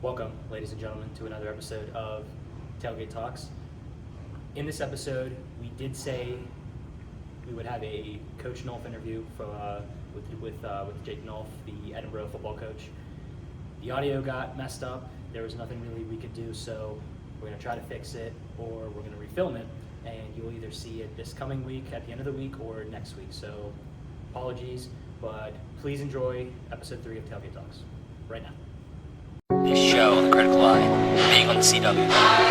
Welcome, ladies and gentlemen, to another episode of Tailgate Talks. In this episode, we did say we would have a Coach Nolf interview with Jake Nolf, the Edinburgh football coach. The audio got messed up. There was nothing really we could do, so we're going to try to fix it, or we're going to refilm it, and you'll either see it this coming week, at the end of the week, or next week. So apologies, but please enjoy episode 3 of Tailgate Talks right now. This show, The Critical Eye, being on the CW,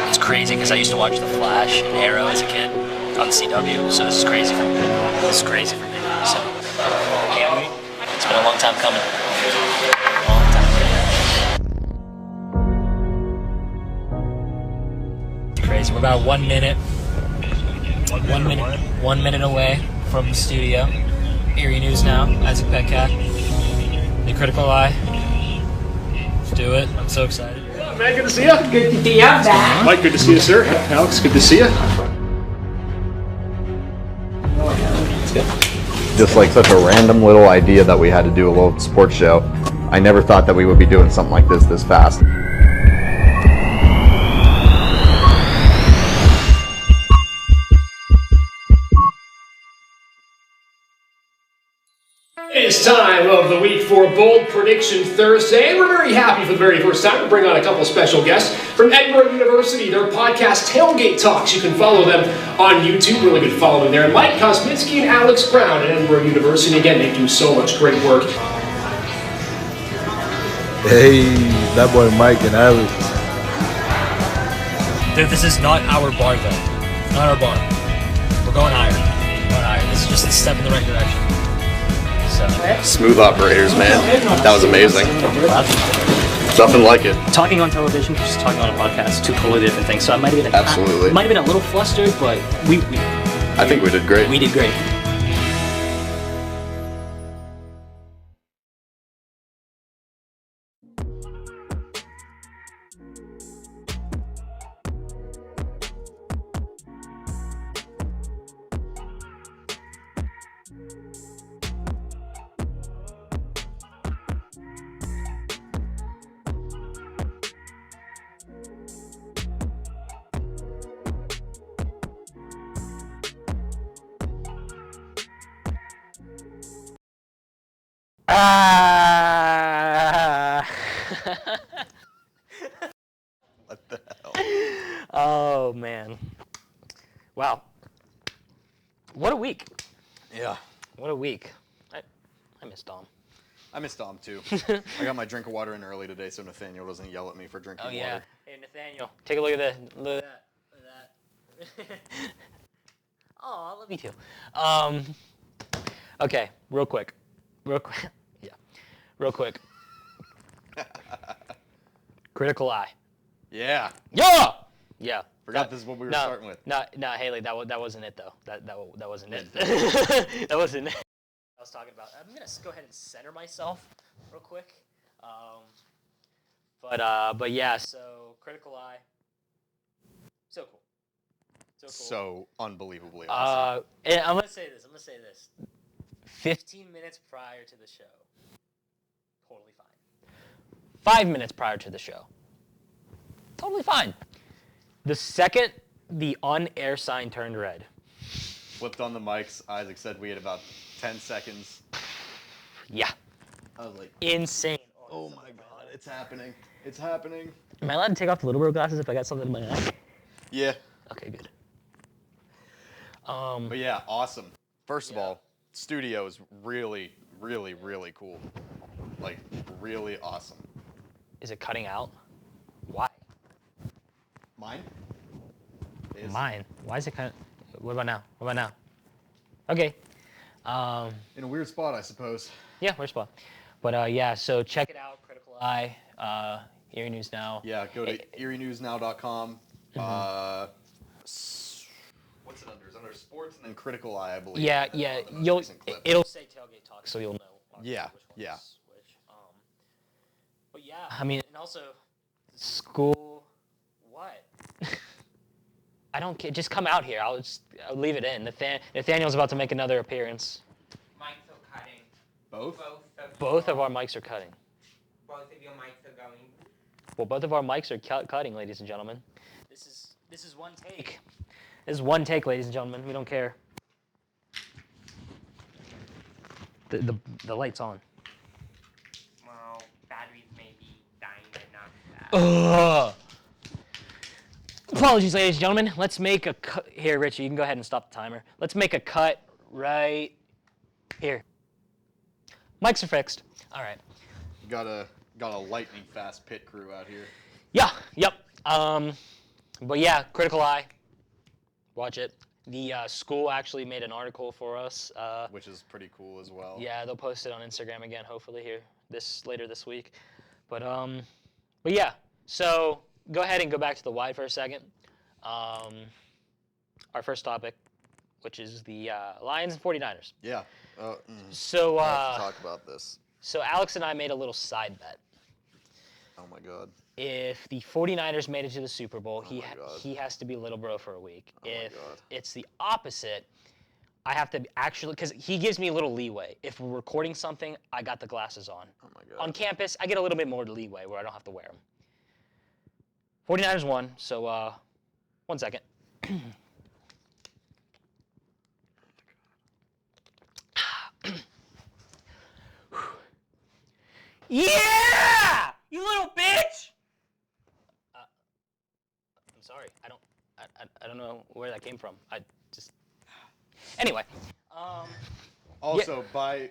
it's crazy because I used to watch The Flash and Arrow as a kid on the CW, so this is crazy for me. So, can't wait. It's been a long time coming. Crazy. We're about 1 minute. 1 minute away from the studio. Erie News Now, Isaac Petcat, The Critical Eye. Let's do it. I'm so excited. Man, good to see you. Good to see you back. Mike, good to see you, sir. Alex, good to see you. Let's go. Just like such a random little idea that we had to do a little sports show. I never thought that we would be doing something like this fast. It is time of the week for Bold Prediction Thursday, and we're very happy for the very first time to bring on a couple special guests from Edinburgh University, their podcast Tailgate Talks. You can follow them on YouTube, really good following there. Mike Kozminski and Alex Brown at Edinburgh University. Again, they do so much great work. Hey, that boy Mike and Alex. Dude, this is not our bar, though. Not our bar. We're going higher. This is just a step in the right direction. So. Smooth operators, man. That was amazing. Nothing like it. Talking on television versus talking on a podcast, two totally different things. So I might have been Absolutely. Might have been a little flustered, but I think we did great. We did great. What the hell? Oh, man. Wow. What a week. Yeah. What a week. I miss Dom. I miss Dom too. I got my drink of water in early today so Nathaniel doesn't yell at me for drinking water. Oh, yeah. Hey, Nathaniel, take a look at that. Look at that. Oh, I love you too. Okay, real quick. Real quick. Critical Eye. Yeah. Yeah! Yeah. Forgot this is what we were starting with. No, Hayley, that wasn't it, though. That wasn't it. That wasn't it. I was talking about, I'm going to go ahead and center myself real quick. But yeah, so Critical Eye. So cool. So unbelievably awesome. And I'm going to say this. 15 minutes prior to the show. Totally fine. 5 minutes prior to the show. Totally fine. The second the on-air sign turned red. Flipped on the mics. Isaac said we had about 10 seconds. Yeah. I was like, Insane. oh my God, it's happening. It's happening. Am I allowed to take off the little bro glasses if I got something in my eye? Yeah. Okay, good. But yeah, awesome. First of all, studio is really, really, really cool. Like, really awesome. Is it cutting out? Why? Mine? Mine. Why is it cutting? What about now? Okay. In a weird spot, I suppose. Yeah, weird spot. But yeah, so check it out. Critical Eye. Erie News Now. Yeah, go to erienewsnow.com. What's it under? It's under sports and then Critical Eye, I believe. Yeah. It'll say Tailgate Talks, so you'll know. Yeah. Which. But yeah, I mean, and also, school. What? I don't care. Just come out here. I'll leave it in. Nathaniel's about to make another appearance. Mics are cutting. Both? Both of our mics are cutting. Both of your mics are going. Well, both of our mics are cutting, ladies and gentlemen. This is one take. This is one take, ladies and gentlemen. We don't care. The light's on. Well, batteries may be dying, but not that. Ugh. Apologies, ladies and gentlemen. Let's make a cut. Here, Richie, you can go ahead and stop the timer. Let's make a cut right here. Mics are fixed. All right. Got a lightning fast pit crew out here. Yeah. Yep. But yeah, Critical Eye. Watch it. The school actually made an article for us. Which is pretty cool as well. Yeah, they'll post it on Instagram again, hopefully here later this week. But yeah. So go ahead and go back to the wide for a second. Our first topic, which is the Lions and 49ers. Yeah. So I have to talk about this. So Alex and I made a little side bet. Oh my God. If the 49ers made it to the Super Bowl, my God. he has to be Little Bro for a week. Oh my If God. it's the opposite, I have to actually, because he gives me a little leeway. If we're recording something, I got the glasses on. Oh my God. On campus, I get a little bit more leeway where I don't have to wear them. 49ers won, so 1 second. Yeah! You little bitch! I'm sorry. I don't know where that came from. I just. Anyway. Also, by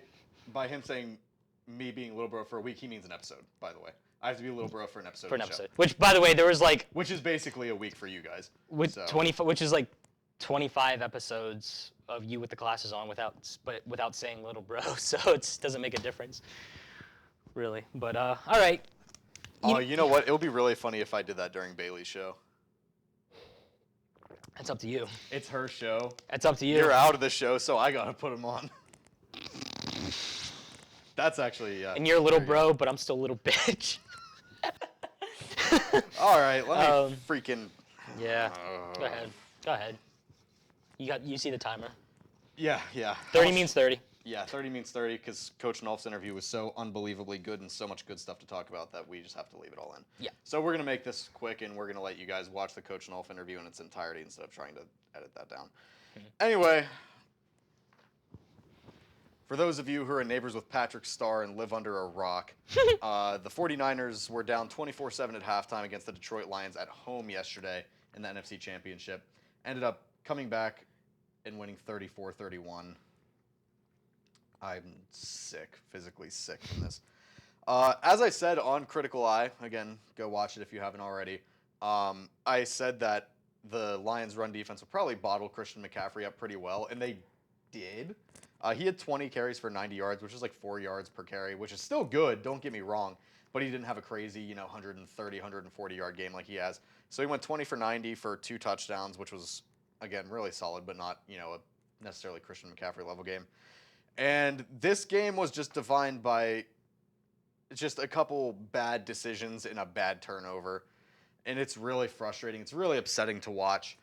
him saying me being Little Bro for a week, he means an episode, by the way. I have to be Little Bro for an episode. For an of the episode. show. Which, by the way, there was like. Which is basically a week for you guys. With so. 25 episodes of you with the glasses on without saying Little Bro, so it doesn't make a difference. Really. But, all right. Oh, you know what? It would be really funny if I did that during Bailey's show. That's up to you. It's her show. That's up to you. You're out of the show, so I gotta put him on. That's actually, yeah. And you're a little bro, but I'm still a little bitch. All right, let me freaking. Yeah. Go ahead. You see the timer. Yeah. 30 means 30. Yeah, 30 means 30 because Coach Nolf's interview was so unbelievably good and so much good stuff to talk about that we just have to leave it all in. Yeah. So we're going to make this quick and we're going to let you guys watch the Coach Nolf interview in its entirety instead of trying to edit that down. Mm-hmm. Anyway, for those of you who are neighbors with Patrick Starr and live under a rock, the 49ers were down 24-7 at halftime against the Detroit Lions at home yesterday in the NFC Championship. Ended up coming back and winning 34-31. I'm sick, physically sick from this. As I said on Critical Eye, again, go watch it if you haven't already, I said that the Lions' run defense would probably bottle Christian McCaffrey up pretty well, and they did. He had 20 carries for 90 yards, which is like 4 yards per carry, which is still good, don't get me wrong, but he didn't have a crazy, 130, 140-yard game like he has. So he went 20 for 90 for 2 touchdowns, which was, again, really solid, but not, a necessarily Christian McCaffrey level game. And this game was just defined by just a couple bad decisions and a bad turnover. And it's really frustrating. It's really upsetting to watch.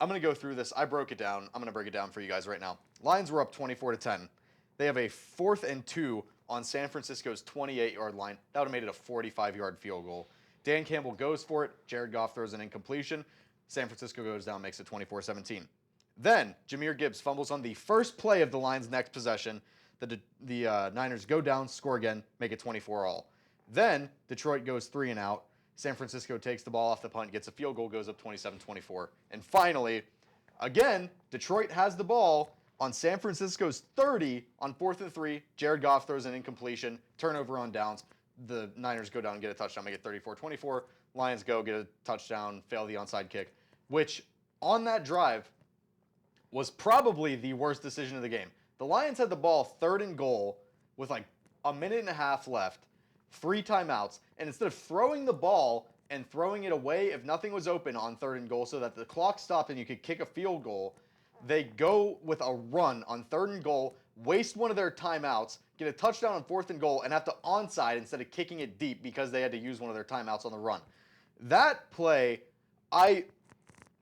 I'm going to go through this. I broke it down. I'm going to break it down for you guys right now. Lions were up 24-10. They have a 4th and 2 on San Francisco's 28-yard line. That would have made it a 45-yard field goal. Dan Campbell goes for it. Jared Goff throws an incompletion. San Francisco goes down, makes it 24-17. Then, Jahmyr Gibbs fumbles on the first play of the Lions' next possession. The Niners go down, score again, make it 24-all. Then, Detroit goes 3 and out. San Francisco takes the ball off the punt, gets a field goal, goes up 27-24. And finally, again, Detroit has the ball on San Francisco's 30 on 4th and 3. Jared Goff throws an incompletion, turnover on downs. The Niners go down and get a touchdown, make it 34-24. Lions go, get a touchdown, fail the onside kick, which on that drive was probably the worst decision of the game. The Lions had the ball 3rd and goal with like a minute and a half left, 3 timeouts, and instead of throwing the ball and throwing it away if nothing was open on 3rd and goal so that the clock stopped and you could kick a field goal, they go with a run on 3rd and goal, waste one of their timeouts, get a touchdown on 4th and goal, and have to onside instead of kicking it deep because they had to use one of their timeouts on the run. That play,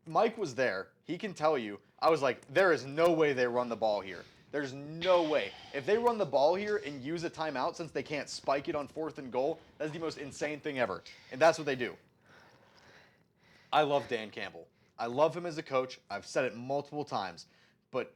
Mike was there. He can tell you. I was like, there is no way they run the ball here. There's no way. If they run the ball here and use a timeout since they can't spike it on 4th and goal, that's the most insane thing ever. And that's what they do. I love Dan Campbell. I love him as a coach. I've said it multiple times. But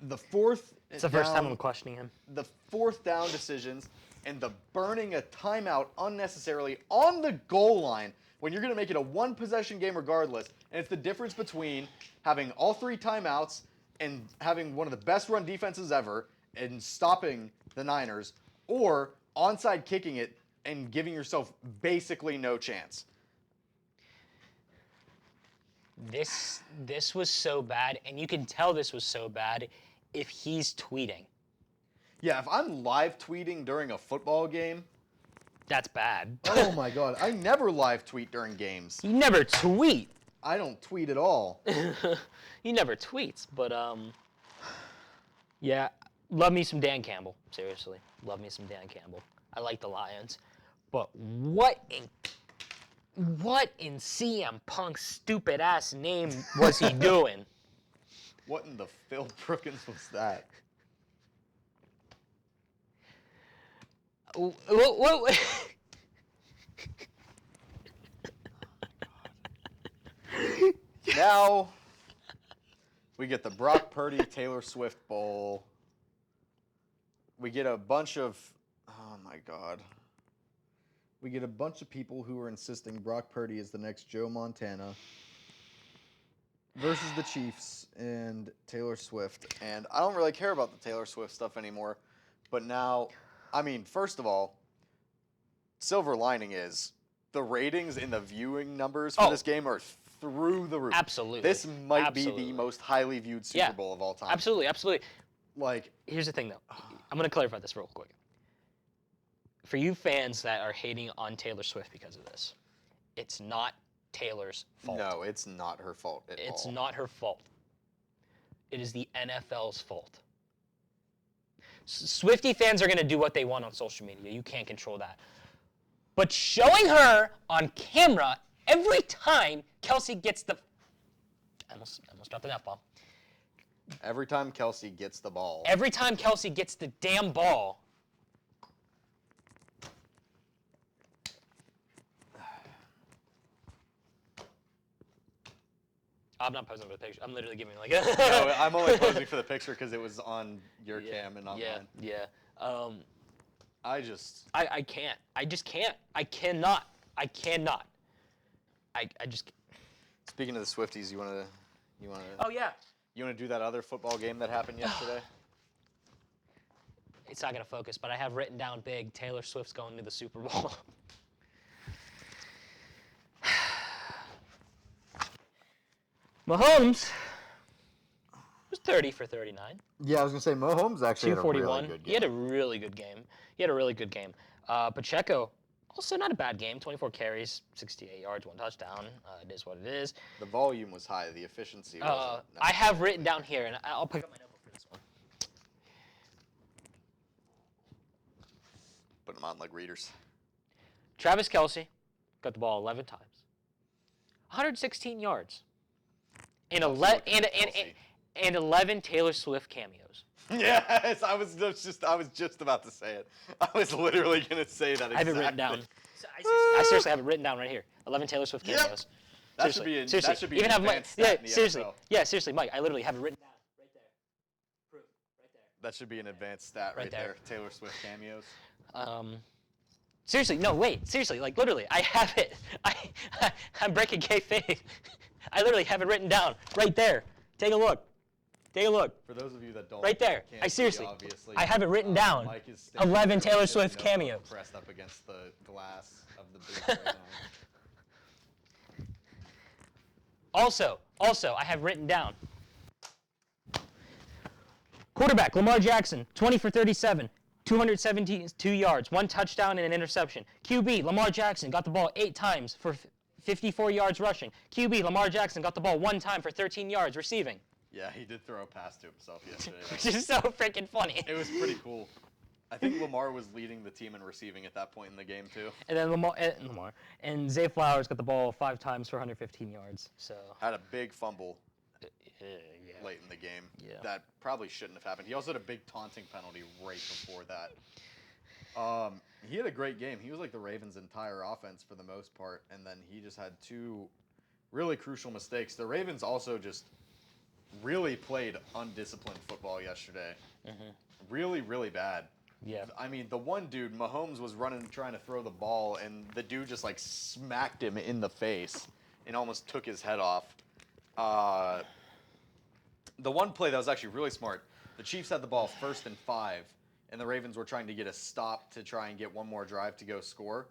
the fourth It's the first time I'm questioning him. The 4th down decisions and the burning a timeout unnecessarily on the goal line when you're going to make it a 1-possession game regardless. And it's the difference between having all 3 timeouts and having one of the best run defenses ever and stopping the Niners, or onside kicking it and giving yourself basically no chance. This was so bad, and you can tell this was so bad if he's tweeting. Yeah, if I'm live tweeting during a football game, That's bad. oh my god, I never live tweet during games. You never tweet. I don't tweet at all. He never tweets, but yeah, love me some Dan Campbell. Seriously, love me some Dan Campbell. I like the Lions, but what in CM Punk's stupid ass name was he doing? What in the Phil Brookins was that? What? Now, we get the Brock Purdy Taylor Swift Bowl. We get a bunch of, oh my God. We get a bunch of people who are insisting Brock Purdy is the next Joe Montana versus the Chiefs and Taylor Swift. And I don't really care about the Taylor Swift stuff anymore. But now, I mean, first of all, silver lining is the ratings and the viewing numbers for this game are through the roof. Absolutely. This might be the most highly viewed Super Bowl of all time. Absolutely. Like, Here's the thing, though. I'm going to clarify this real quick. For you fans that are hating on Taylor Swift because of this, it's not Taylor's fault. no, it's not her fault at all. It's not her fault. It is the NFL's fault. Swiftie fans are going to do what they want on social media. You can't control that. But showing her on camera every time Kelsey gets the... I almost dropped an F-bomb. Every time Kelsey gets the ball. Every time Kelsey gets the damn ball... I'm not posing for the picture. I'm literally giving like a... No, I'm only posing for the picture because it was on your cam and not mine. Yeah. I just... I can't. I just can't. I cannot. I just... Speaking of the Swifties, you wanna Oh, yeah. you wanna do that other football game that happened yesterday? It's not going to focus, but I have written down big, Taylor Swift's going to the Super Bowl. Mahomes was 30 for 39. Yeah, I was gonna say Mahomes actually 241. He had a really good game. Pacheco, also not a bad game. 24 carries, 68 yards, 1 touchdown. It is what it is. The volume was high. The efficiency wasn't. I have written down here, and I'll pick up my notebook for this one. Put them on like readers. Travis Kelce got the ball 11 times. 116 yards. And 11 Taylor Swift cameos. Yes, I was just about to say it. I was literally gonna say that. Exactly. I have it written down. I seriously have it written down right here. 11 Taylor Swift cameos. That should be an advanced stat in the NFL. Seriously, Mike. I literally have it written down right there. Proof, right there. That should be an advanced stat right there. Taylor Swift cameos. Seriously, no, wait. Seriously, like literally, I have it. I'm breaking kayfabe. I literally have it written down right there. Take a look. For those of you that don't, right there. can't I seriously, see, obviously, I have it written down. Mike is standing 11 there Taylor with his Swift notebook cameos. pressed up against the glass of the booth right now. Also, I have written down. Quarterback, Lamar Jackson, 20 for 37, 272 yards, 1 touchdown and an interception. QB, Lamar Jackson got the ball 8 times for 54 yards rushing. QB, Lamar Jackson got the ball 1 time for 13 yards receiving. Yeah, he did throw a pass to himself yesterday. Which is so freaking funny. It was pretty cool. I think Lamar was leading the team in receiving at that point in the game too. And then Lamar and Zay Flowers got the ball 5 times for 115 yards. So had a big fumble. yeah. late in the game. Yeah. That probably shouldn't have happened. He also had a big taunting penalty right before that. He had a great game. He was like the Ravens' entire offense for the most part, and then he just had two really crucial mistakes. The Ravens also just really played undisciplined football yesterday. Really, really bad. Yeah. I mean, the one dude, Mahomes, was running trying to throw the ball, and the dude just like smacked him in the face and almost took his head off. The one play that was actually really smart, the Chiefs had the ball 1st and 5, and the Ravens were trying to get a stop to try and get one more drive to go score.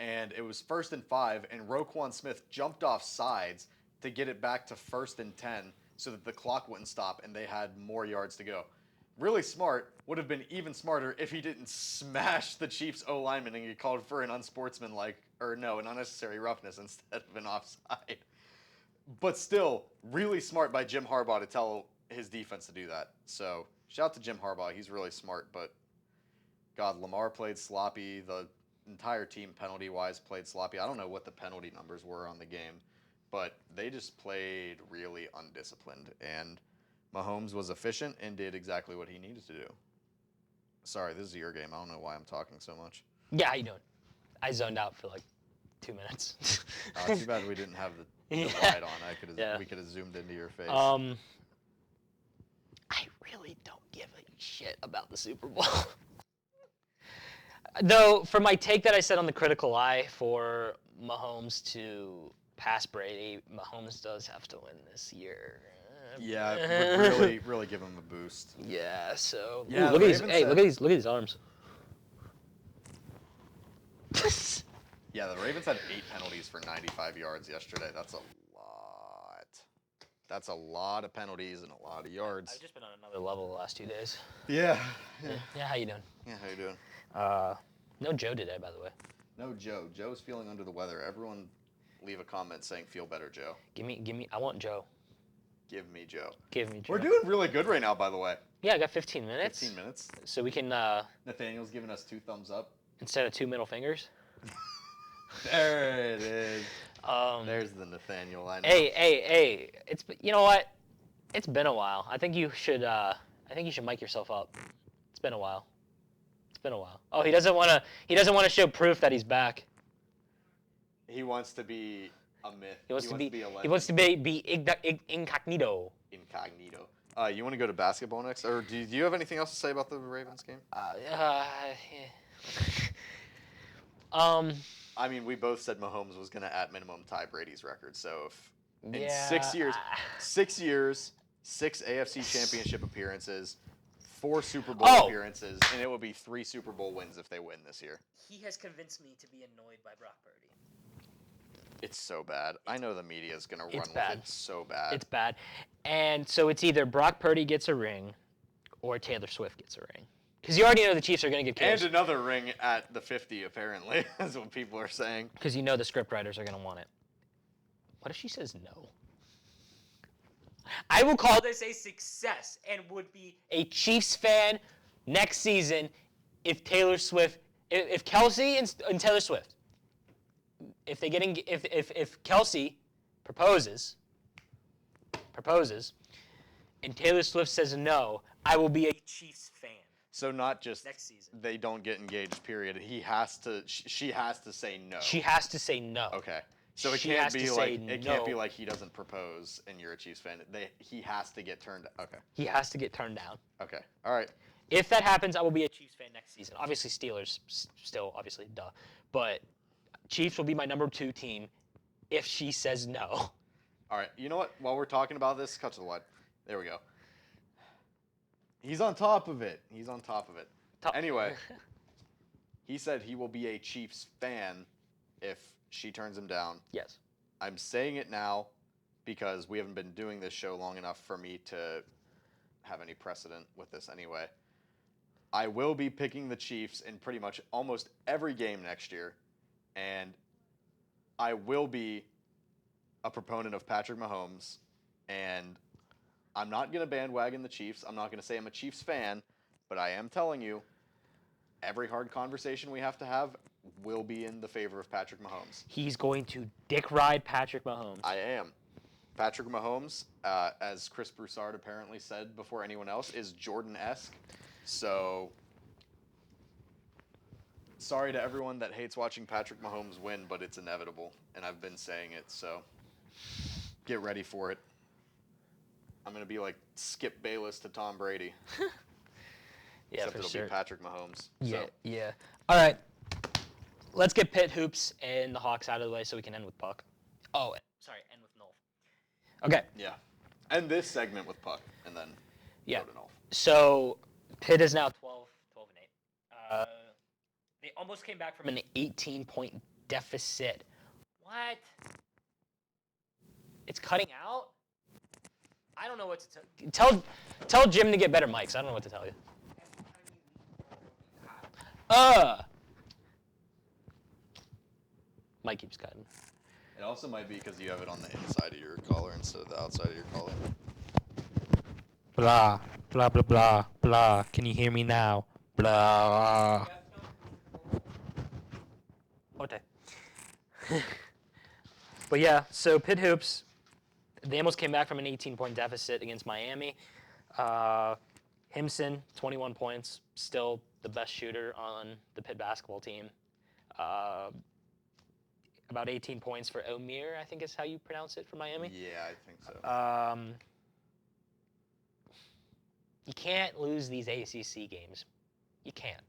And it was 1st and 5, and Roquan Smith jumped off sides to get it back to 1st and 10 so that the clock wouldn't stop and they had more yards to go. Really smart. Would have been even smarter if he didn't smash the Chiefs O lineman and get called for an an unnecessary roughness instead of an offside. But still, really smart by Jim Harbaugh to tell his defense to do that. So shout out to Jim Harbaugh. He's really smart. But God, Lamar played sloppy. The entire team penalty-wise played sloppy. I don't know what the penalty numbers were on the game, but they just played really undisciplined. And Mahomes was efficient and did exactly what he needed to do. Sorry, this is your game. I don't know why I'm talking so much. Yeah, how you doing? I zoned out for like 2 minutes. Too bad we didn't have the light on. We could have zoomed into your face. I really don't give a shit about the Super Bowl. Though, for my take that I said on the critical eye for Mahomes to pass Brady, Mahomes does have to win this year. Yeah, it would really give him a boost. Yeah, so Yeah, look at these. Ravens Hey, had- look at these arms. Yeah, the Ravens had 8 penalties for 95 yards yesterday. That's a lot. That's a lot of penalties and a lot of yards. I've just been on another level the last 2 days. Yeah. Yeah, how you doing? Yeah, how you doing? No Joe today, by the way. No, Joe. Joe's feeling under the weather. Everyone leave a comment saying, feel better, Joe. Give me. I want Joe. Give me Joe. Give me Joe. We're doing really good right now, by the way. Yeah, I got 15 minutes. 15 minutes. So we can, Nathaniel's giving us 2 thumbs up. instead of 2 middle fingers. There it is. There's the Nathaniel. I know. Hey. You know what? It's been a while. I think you should mic yourself up. It's been a while. Oh, he doesn't want to show proof that he's back. He wants to be a myth. He wants to be a legend. He wants to be incognito. Incognito. You want to go to basketball next, or do you have anything else to say about the Ravens game? I mean, we both said Mahomes was going to at minimum tie Brady's record. So if in 6 years, 6 AFC Championship appearances, 4 Super Bowl appearances, and it will be 3 Super Bowl wins if they win this year. He has convinced me to be annoyed by Brock Purdy. It's so bad. I know the media is going to run with bad. it so bad. It's bad. And so it's either Brock Purdy gets a ring or Taylor Swift gets a ring. Because you already know the Chiefs are going to give Taylor And another ring at the 50, apparently, is what people are saying. Because you know the scriptwriters are going to want it. What if she says no? I will call this a success and would be a Chiefs fan next season if if Kelsey and Taylor Swift, if Kelsey proposes, and Taylor Swift says no, I will be a Chiefs fan. So not just Next season. they don't get engaged, period. She has to say no. She has to say no. Okay. So it She can't has be to like say it can't be no. like he doesn't propose and you're a Chiefs fan. He has to get turned. Okay. He has to get turned down. Okay. All right. If that happens, I will be a Chiefs fan next season. Obviously, Steelers still, obviously, duh. But Chiefs will be my number 2 team if she says no. All right. You know what? While we're talking about this, cut to the wide. There we go. He's on top of it. Anyway, he said he will be a Chiefs fan if she turns him down. Yes. I'm saying it now because we haven't been doing this show long enough for me to have any precedent with this anyway. I will be picking the Chiefs in pretty much almost every game next year, and I will be a proponent of Patrick Mahomes, and I'm not going to bandwagon the Chiefs. I'm not going to say I'm a Chiefs fan, but I am telling you, every hard conversation we have to have will be in the favor of Patrick Mahomes. He's going to dick ride Patrick Mahomes. I am. Patrick Mahomes, as Chris Broussard apparently said before anyone else, is Jordan-esque. So, sorry to everyone that hates watching Patrick Mahomes win, but it's inevitable, and I've been saying it, so get ready for it. I'm going to be like Skip Bayless to Tom Brady. Yeah, Except for it'll sure. be Patrick Mahomes. Yeah, So. yeah. All right. Let's get Pitt Hoops and the Hawks out of the way so we can end with Puck. Oh, sorry, end with Nolf. Okay. Yeah. End this segment with Puck, and then Yeah. go to Nolf. So Pitt is now 12 and 8. They almost came back from an 18-point deficit. What? It's cutting out? I don't know what to tell Jim to get better mics. I don't know what to tell you. Mic keeps cutting. It also might be because you have it on the inside of your collar instead of the outside of your collar. Blah, blah, blah, blah, blah. Can you hear me now? Blah. Okay. But yeah, so Pitt Hoops, they almost came back from an 18-point deficit against Miami. Himson, 21 points, still the best shooter on the Pitt basketball team. About 18 points for Omir, I think is how you pronounce it, for Miami. Yeah, I think so. You can't lose these ACC games. You can't.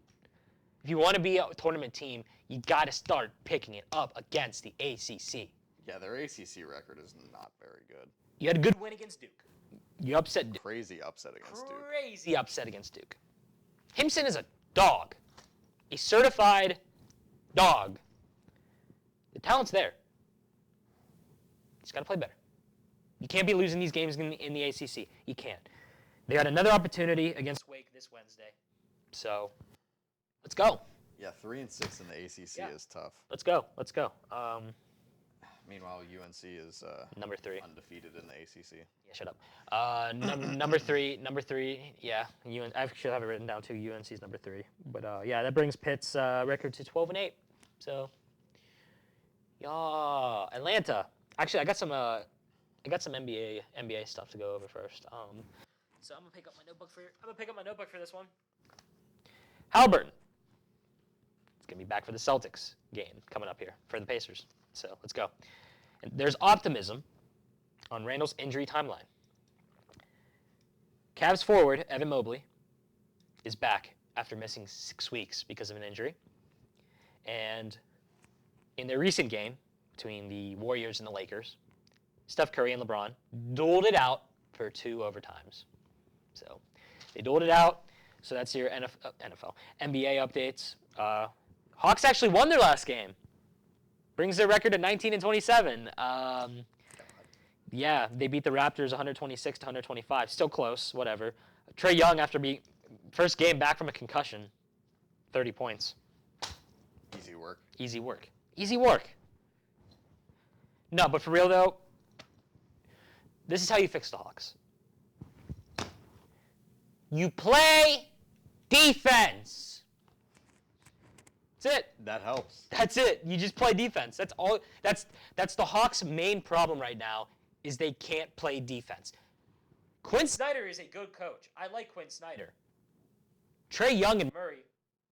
If you want to be a tournament team, you got to start picking it up against the ACC. Yeah, their ACC record is not very good. You had a good win against Duke. You upset Duke. Crazy upset against Duke. Crazy upset against Duke. Himson is a dog. A certified dog. The talent's there. He's got to play better. You can't be losing these games in the ACC. You can't. They got another opportunity against Wake this Wednesday. So, let's go. Yeah, 3-6 in the ACC is tough. Let's go. Let's go. Meanwhile, UNC is Number 3. undefeated in the ACC. Yeah, shut up. Number three. Yeah. I actually have it written down too. UNC's number 3. But yeah, that brings Pitt's record to 12 and 8. So, yeah, Atlanta. Actually, I got some NBA stuff to go over first. So I'm gonna pick up my notebook for this one. Halliburton. It's gonna be back for the Celtics game coming up here for the Pacers. So let's go. And there's optimism on Randall's injury timeline. Cavs forward Evan Mobley is back after missing 6 weeks because of an injury. And in their recent game between the Warriors and the Lakers, Steph Curry and LeBron dueled it out for 2 overtimes. So they dueled it out. So that's your NFL. NBA updates. Hawks actually won their last game. Brings their record to 19 and 27. Yeah, they beat the Raptors 126 to 125. Still close, whatever. Trae Young, after being first game back from a concussion, 30 points. Easy work. Easy work. Easy work. No, but for real though, this is how you fix the Hawks. You play defense. That's it. That helps. That's it. You just play defense. That's all. That's the Hawks' main problem right now is they can't play defense. Quinn Snyder is a good coach. I like Quinn Snyder. Trae Young and Murray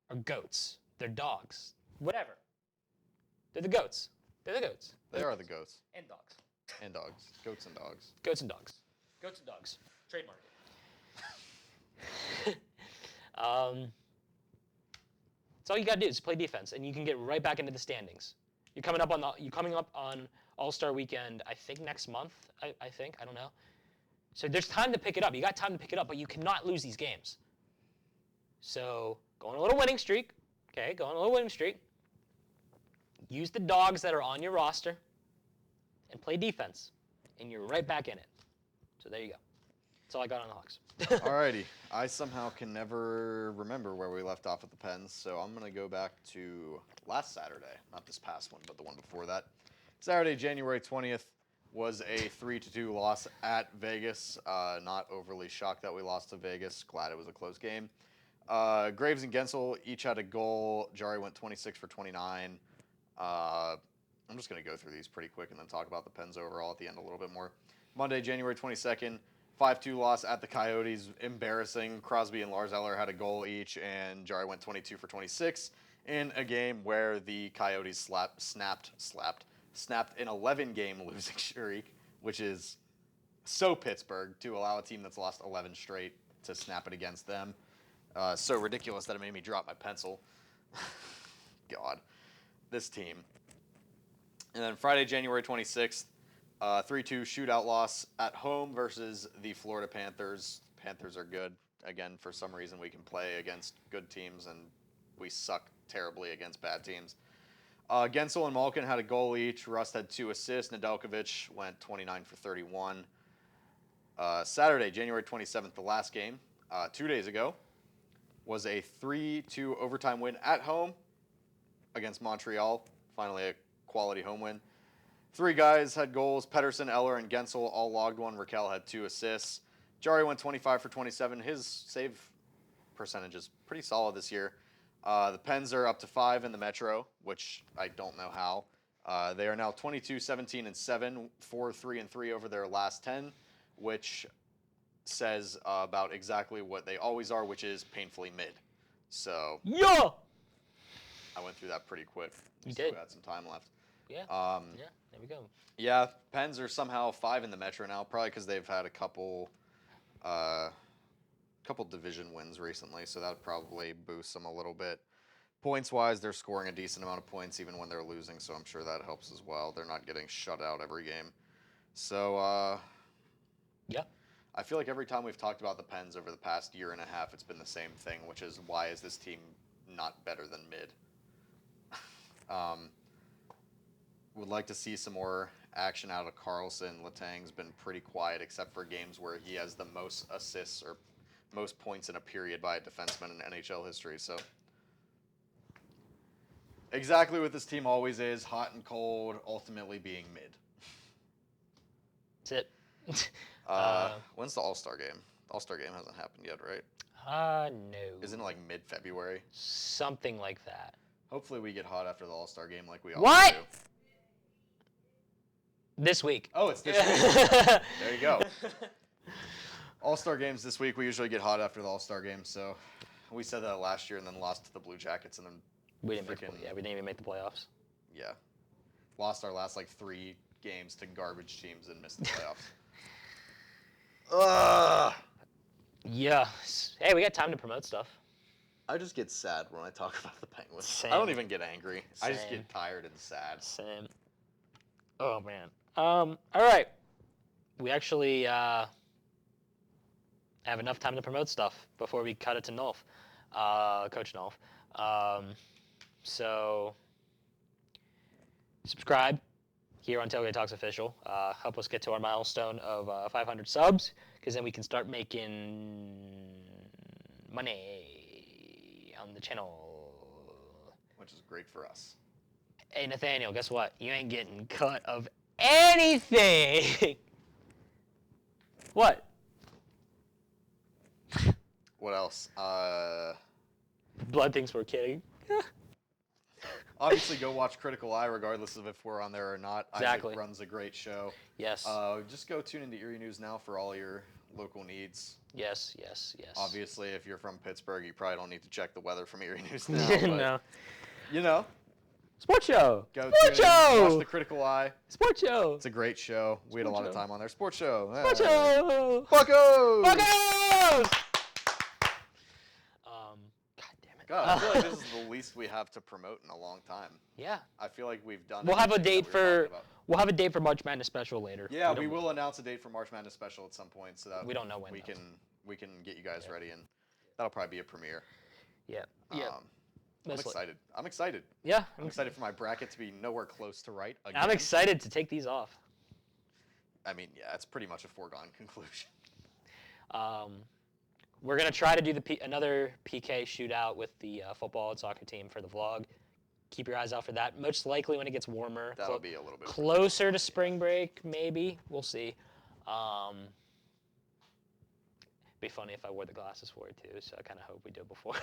are goats. They're dogs. Whatever. They're the goats. They're the goats. They are the goats. And dogs. And dogs. Goats and dogs. Goats and dogs. Goats and dogs. Trademark. That's all you gotta do is play defense, and you can get right back into the standings. You're coming up on All-Star Weekend. I think next month. I think I don't know. So there's time to pick it up. You got time to pick it up, but you cannot lose these games. So go on a little winning streak. Okay, go on a little winning streak. Use the dogs that are on your roster, and play defense, and you're right back in it. So there you go. That's all I got on the Hawks. Alrighty. I somehow can never remember where we left off with the Pens, so I'm going to go back to last Saturday. Not this past one, but the one before that. Saturday, January 20th, was a 3-2 loss at Vegas. Not overly shocked that we lost to Vegas. Glad it was a close game. Graves and Gensel each had a goal. Jari went 26 for 29. I'm just going to go through these pretty quick and then talk about the Pens overall at the end a little bit more. Monday, January 22nd, 5-2 loss at the Coyotes. Embarrassing. Crosby and Lars Eller had a goal each, and Jari went 22 for 26 in a game where the Coyotes snapped an 11-game losing streak, which is so Pittsburgh to allow a team that's lost 11 straight to snap it against them. So ridiculous that it made me drop my pencil. God, this team. And then Friday, January 26th, 3-2 shootout loss at home versus the Florida Panthers. Panthers are good. Again, for some reason, we can play against good teams, and we suck terribly against bad teams. Gensel and Malkin had a goal each. Rust had 2 assists. Nedeljkovic went 29 for 31. Saturday, January 27th, the last game, 2 days ago, was a 3-2 overtime win at home against Montreal. Finally, a quality home win. 3 guys had goals. Pettersson, Eller, and Gensel all logged one. Raquel had 2 assists. Jari went 25 for 27. His save percentage is pretty solid this year. The Pens are up to 5 in the Metro, which I don't know how. They are now 22, 17, and 7, 4, 3, and 3 over their last 10, which says about exactly what they always are, which is painfully mid. So Yeah! I went through that pretty quick. You Still did. got some time left. Yeah. Yeah, there we go. Yeah, Pens are somehow 5 in the Metro now, probably because they've had a couple division wins recently, so that probably boosts them a little bit. Points-wise, they're scoring a decent amount of points even when they're losing, so I'm sure that helps as well. They're not getting shut out every game. So, Yeah. I feel like every time we've talked about the Pens over the past year and a half, it's been the same thing, which is why is this team not better than mid? Would like to see some more action out of Carlson. Letang's been pretty quiet, except for games where he has the most assists or most points in a period by a defenseman in NHL history. So exactly what this team always is, hot and cold, ultimately being mid. That's it. When's the All-Star game? The All-Star game hasn't happened yet, right? No. Isn't it like mid-February? Something like that. Hopefully we get hot after the All-Star game like we What? always do. This week. Oh, it's this week. There you go. All-Star games this week. We usually get hot after the All-Star game, so we said that last year and then lost to the Blue Jackets and then We didn't, freaking, we didn't even make the playoffs. yeah, lost our last like 3 games to garbage teams and missed the playoffs. Ugh. Yeah. Hey, we got time to promote stuff. I just get sad when I talk about the Penguins. Same. I don't even get angry. I just Same. get tired and sad. Same. Oh, man. All right. We actually have enough time to promote stuff before we cut it to Nolf, Coach Nolf. So subscribe here on Tailgate Talks Official. Help us get to our milestone of 500 subs, because then we can start making money on the channel. Which is great for us. Hey, Nathaniel, guess what? You ain't getting cut of anything. What? What else? Blood thinks we're kidding. Obviously, go watch Critical Eye, regardless of if we're on there or not. Exactly. Isaac runs a great show. Yes. Just go tune into Erie News Now for all your local needs. Yes, yes, yes. Obviously, if you're from Pittsburgh, you probably don't need to check the weather from Erie News Now. But, No. You know, Sports show. go Sports tune in, show. watch the Critical Eye. Sports show. It's a great show. We had a lot of show. time on there. Sports show. Sports show. Buccos! Buccos! God damn it. God, I feel like this is the least we have to promote in a long time. Yeah. I feel like we've done. We'll have a everything date that we were for talking about. we'll have a date for March Madness special later. Yeah, we don't- will announce a date for March Madness special at some point, so that We don't know when, we though. can get you guys ready, and that'll probably be a premiere. Yeah. Yeah. I'm Most excited. I'm excited. Yeah. I'm excited for my bracket to be nowhere close to right again. I'm excited to take these off. I mean, yeah, it's pretty much a foregone conclusion. We're gonna try to do another PK shootout with the football and soccer team for the vlog. Keep your eyes out for that. Most likely when it gets warmer. That'll be a little bit closer to spring break, maybe. We'll see. Be funny if I wore the glasses for it too. So I kind of hope we do it before.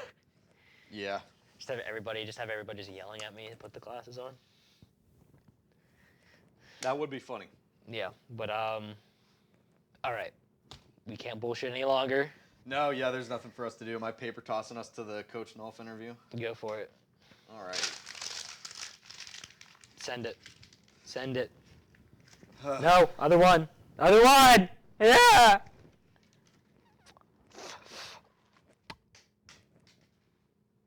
Yeah. Just have everybody just yelling at me to put the glasses on. That would be funny. Yeah, but All right. We can't bullshit any longer. No, yeah, there's nothing for us to do. Am I paper tossing us to the Coach Nolf interview? Go for it. All right. Send it. No, other one. Other one! Yeah!